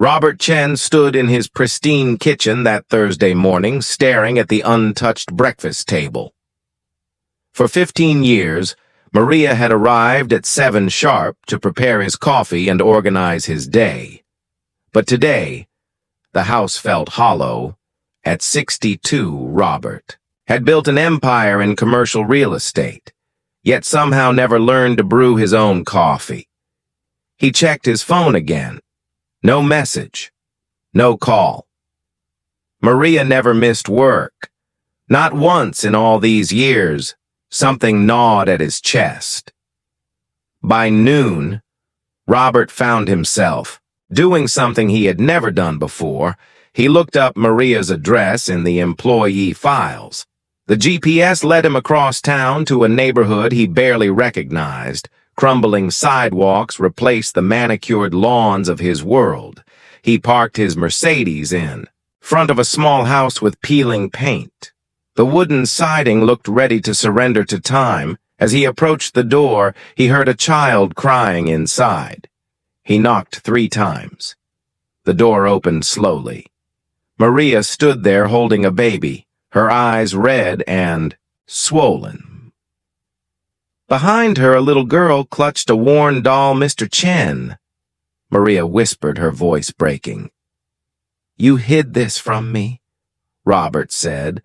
Robert Chen stood in his pristine kitchen that Thursday morning, staring at the untouched breakfast table. For 15 years, Maria had arrived at 7 sharp to prepare his coffee and organize his day. But today, the house felt hollow. At 62, Robert had built an empire in commercial real estate, yet somehow never learned to brew his own coffee. He checked his phone again. No message. No call. Maria never missed work. Not once in all these years. Something gnawed at his chest. By noon, Robert found himself doing something he had never done before. He looked up Maria's address in the employee files. The GPS led him across town to a neighborhood he barely recognized. Crumbling sidewalks replaced the manicured lawns of his world. He parked his Mercedes in front of a small house with peeling paint. The wooden siding looked ready to surrender to time. As he approached the door, he heard a child crying inside. He knocked 3 times. The door opened slowly. Maria stood there holding a baby, her eyes red and swollen. Behind her, a little girl clutched a worn doll. "Mr. Chen," Maria whispered, her voice breaking. "You hid this from me," Robert said,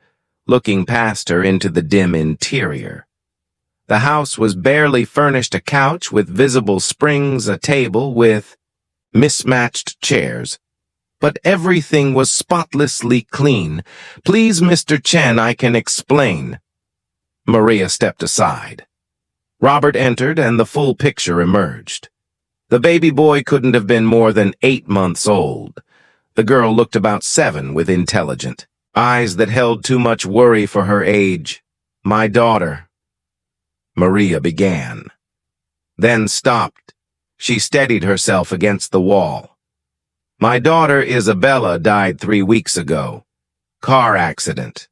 looking past her into the dim interior. The house was barely furnished: a couch with visible springs, a table with mismatched chairs. But everything was spotlessly clean. "Please, Mr. Chen, I can explain." Maria stepped aside. Robert entered, and the full picture emerged. The baby boy couldn't have been more than 8 months old. The girl looked about 7, with intelligent eyes that held too much worry for her age. "My daughter," Maria began, then stopped. She steadied herself against the wall. "My daughter Isabella died 3 weeks ago. Car accident.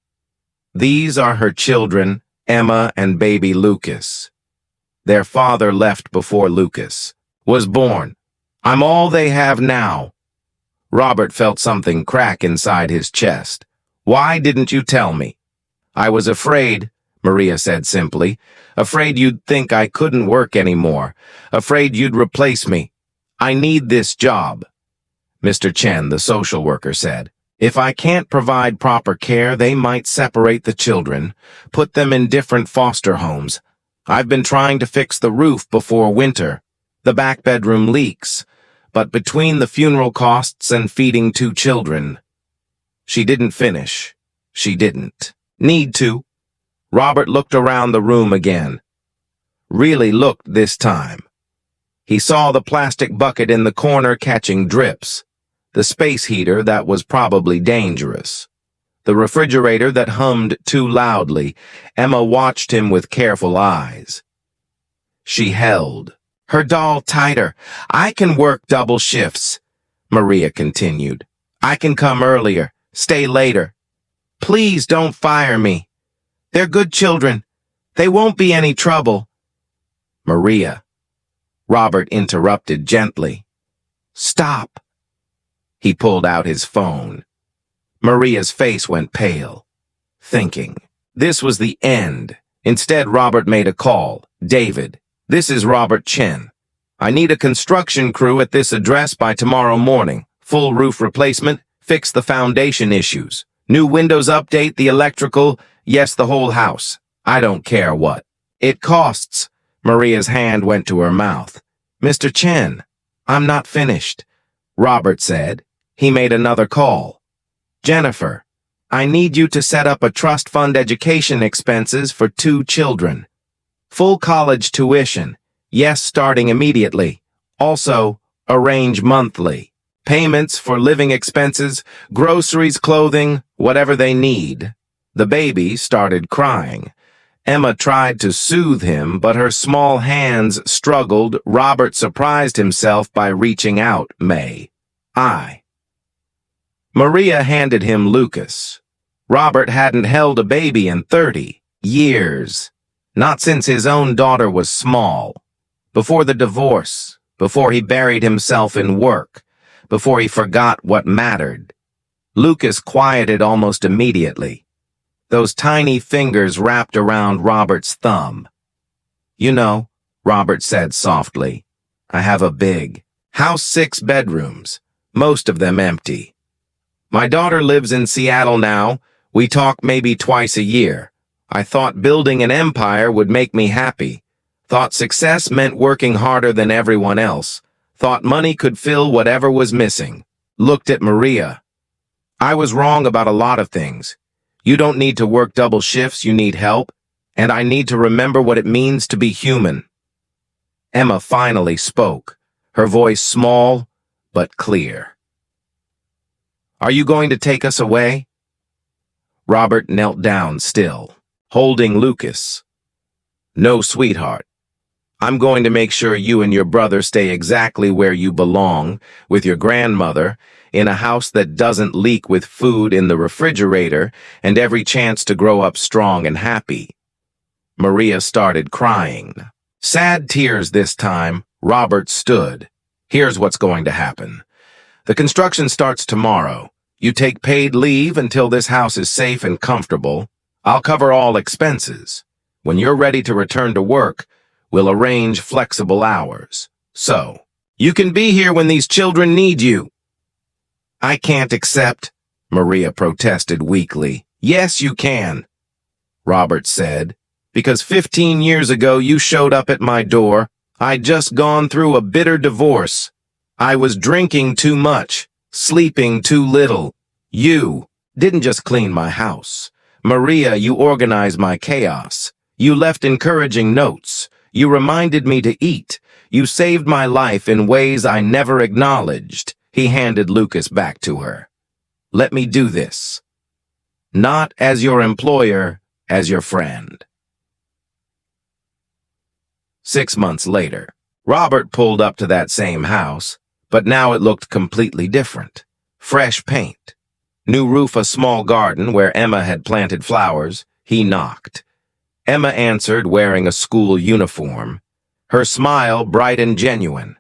These are her children, Emma and baby Lucas. Their father left before Lucas was born. I'm all they have now." Robert felt something crack inside his chest. "Why didn't you tell me?" "I was afraid," Maria said simply. "Afraid you'd think I couldn't work anymore. Afraid you'd replace me. I need this job." Mr. Chen, the social worker, said, "If I can't provide proper care, they might separate the children, put them in different foster homes. I've been trying to fix the roof before winter. The back bedroom leaks. But between the funeral costs and feeding 2 children..." She didn't finish. She didn't need to. Robert looked around the room again. Really looked this time. He saw the plastic bucket in the corner catching drips, the space heater that was probably dangerous, the refrigerator that hummed too loudly. Emma watched him with careful eyes. She held her doll tighter. "I can work double shifts," Maria continued. "I can come earlier, stay later. Please don't fire me. They're good children. They won't be any trouble." "Maria," Robert interrupted gently. "Stop." He pulled out his phone. Maria's face went pale, thinking this was the end. Instead, Robert made a call. "David, this is Robert Chen. I need a construction crew at this address by tomorrow morning. Full roof replacement, fix the foundation issues. New windows, update the electrical, yes, the whole house. I don't care what it costs." Maria's hand went to her mouth. "Mr. Chen, I'm not finished," Robert said. He made another call. "Jennifer, I need you to set up a trust fund education expenses for 2 children. Full college tuition, yes, starting immediately. Also, arrange monthly payments for living expenses, groceries, clothing, whatever they need." The baby started crying. Emma tried to soothe him, but her small hands struggled. Robert surprised himself by reaching out. Maria handed him Lucas. Robert hadn't held a baby in 30 years. Not since his own daughter was small. Before the divorce, before he buried himself in work, before he forgot what mattered. Lucas quieted almost immediately. Those tiny fingers wrapped around Robert's thumb. "You know," Robert said softly, "I have a big house, 6 bedrooms, most of them empty. My daughter lives in Seattle now. We talk maybe twice a year. I thought building an empire would make me happy. Thought success meant working harder than everyone else. Thought money could fill whatever was missing." Looked at Maria. "I was wrong about a lot of things. You don't need to work double shifts, you need help. And I need to remember what it means to be human." Emma finally spoke, her voice small but clear. "Are you going to take us away?" Robert knelt down still, holding Lucas. "No, sweetheart. I'm going to make sure you and your brother stay exactly where you belong, with your grandmother, in a house that doesn't leak with food in the refrigerator and every chance to grow up strong and happy." Maria started crying. Sad tears this time. Robert stood. "Here's what's going to happen. The construction starts tomorrow. You take paid leave until this house is safe and comfortable. I'll cover all expenses. When you're ready to return to work, we'll arrange flexible hours. So, you can be here when these children need you." "I can't accept," Maria protested weakly. "Yes, you can," Robert said, "because 15 years ago you showed up at my door. I'd just gone through a bitter divorce. I was drinking too much, sleeping too little. You didn't just clean my house. Maria, you organized my chaos. You left encouraging notes. You reminded me to eat. You saved my life in ways I never acknowledged." He handed Lucas back to her. "Let me do this. Not as your employer, as your friend." 6 months later, Robert pulled up to that same house, but now it looked completely different. Fresh paint. New roof, a small garden where Emma had planted flowers. He knocked. Emma answered, wearing a school uniform, her smile bright and genuine.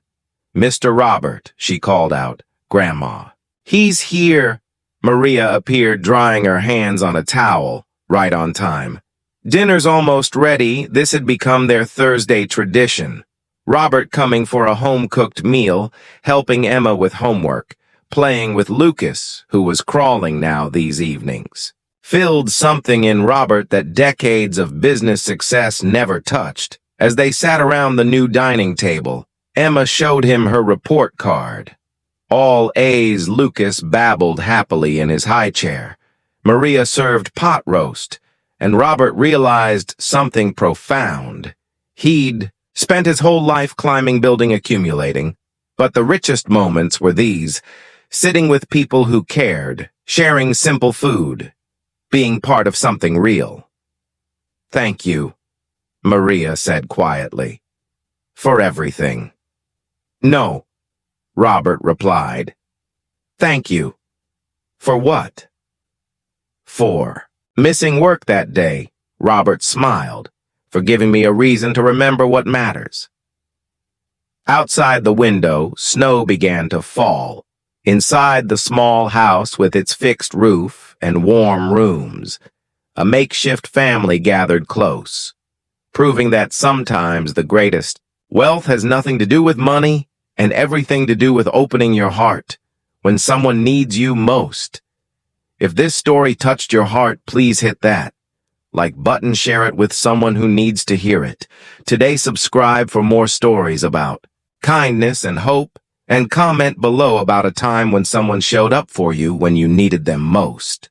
"Mr. Robert," she called out. "Grandma." "He's here." Maria appeared, drying her hands on a towel, right on time. Dinner's almost ready. This had become their Thursday tradition. Robert coming for a home-cooked meal, helping Emma with homework, playing with Lucas, who was crawling now these evenings. Filled something in Robert that decades of business success never touched. As they sat around the new dining table, Emma showed him her report card. All A's. Lucas babbled happily in his high chair. Maria served pot roast, and Robert realized something profound. He'd spent his whole life climbing, building, accumulating, but the richest moments were these, sitting with people who cared, sharing simple food, being part of something real. "Thank you," Maria said quietly, "for everything." "No," Robert replied. "Thank you." "For what?" "For missing work that day," Robert smiled, "for giving me a reason to remember what matters." Outside the window, snow began to fall. Inside the small house with its fixed roof and warm rooms, a makeshift family gathered close, proving that sometimes the greatest wealth has nothing to do with money and everything to do with opening your heart when someone needs you most. If this story touched your heart, please hit that like button, share it with someone who needs to hear it. Today, subscribe for more stories about kindness and hope, and comment below about a time when someone showed up for you when you needed them most.